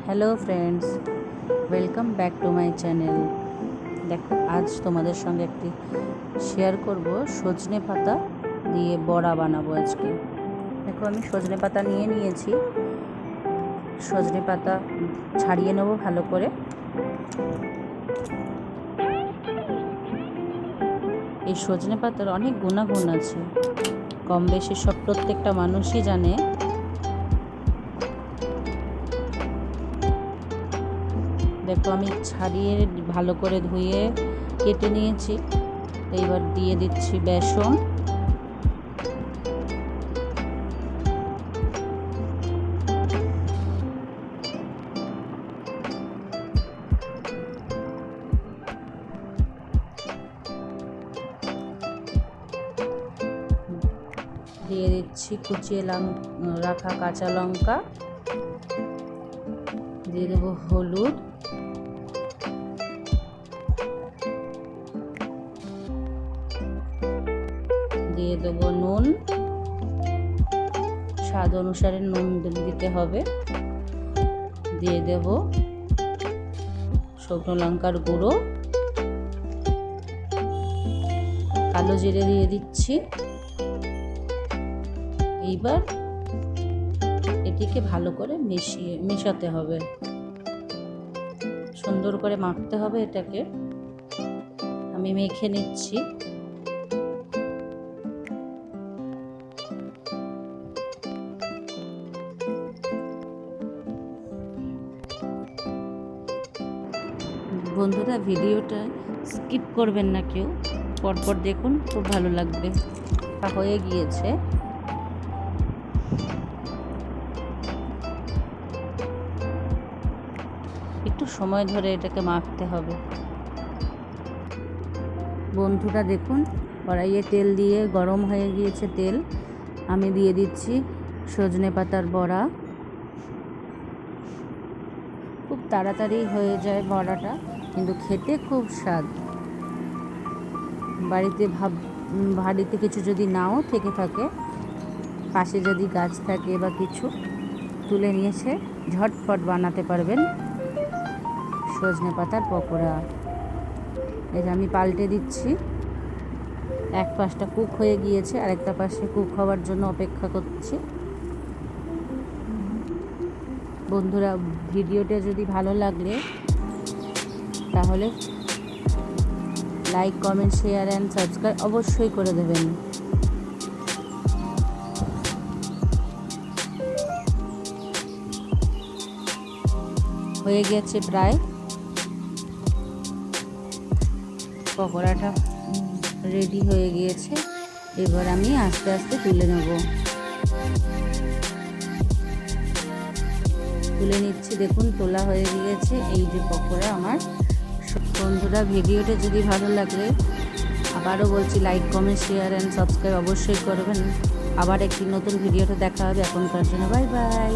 Hello friends, welcome back to my channel. দেখো, আজ তোমাদের সঙ্গে একটি শেয়ার করব সজনে পাতা দিয়ে বড়া বানাবো আজকে। দেখো, আমি সজনে পাতা নিয়েছি। সজনে পাতা ছাড়িয়ে নেবো ভালো করে। এই সজনে পাতার অনেক গুণাগুণ আছে, কম বেশি সব প্রত্যেকটা মানুষই জানে। দেখো, আমি ছাড়িয়ে ভালো করে ধুয়ে কেটে নিয়েছি। এইবার দিয়ে দিচ্ছি বেসন, দিয়ে দিচ্ছি কুচিয়ে রাখা কাঁচা লঙ্কা, দিয়ে দেবো হলুদ, দিয়ে দেবো নুন, স্বাদ অনুসারে নুন দিতে হবে। দিয়ে দেবো শুকনো লঙ্কার গুঁড়ো, কালো জিরে দিয়ে দিচ্ছি। এইবার এটিকে ভালো করে মেশাতে হবে, সুন্দর করে মাখতে হবে। এটাকে আমি মেখে নিচ্ছি। বন্ধুরা, ভিডিওটা স্কিপ করবেন না কেউ, পরপর দেখুন, খুব ভালো লাগবে। হয়ে গিয়েছে। একটু সময় ধরে এটাকে মাখতে হবে। বন্ধুরা দেখুন, কড়াইয়ে তেল দিয়ে গরম হয়ে গিয়েছে তেল। আমি দিয়ে দিচ্ছি সজনে পাতার বড়া। খুব তাড়াতাড়ি হয়ে যায় বড়াটা, কিন্তু খেতে খুব স্বাদ। বাড়িতে কিছু যদি নাও থেকে থাকে, পাশে যদি গাছ থাকে বা কিছু, তুলে নিয়েছে ঝটপট বানাতে পারবেন সজনে পাতার পকোড়া। এটা আমি পাল্টে দিচ্ছি। এক পাশটা কুক হয়ে গিয়েছে, আরেকটা পাশে কুক হওয়ার জন্য অপেক্ষা করছি। বন্ধুরা, ভিডিওটা যদি ভালো লাগলে তাহলে like, comment, share and subscribe অবশ্যই করে দেবেন। হয়ে গেছে প্রায়, পকোড়াটা রেডি হয়ে গিয়েছে। এবার আমি আস্তে আস্তে তুলে নিচ্ছি। দেখুন, তোলা হয়ে গিয়েছে এই যে পকোড়া আমার। বন্ধুরা, ভিডিওটা যদি ভালো লাগে, আবারও বলছি, like, comment, share and subscribe অবশ্যই করবেন। আবার একটি নতুন ভিডিওতে দেখা হবে। এখনকার জন্য বাই বাই।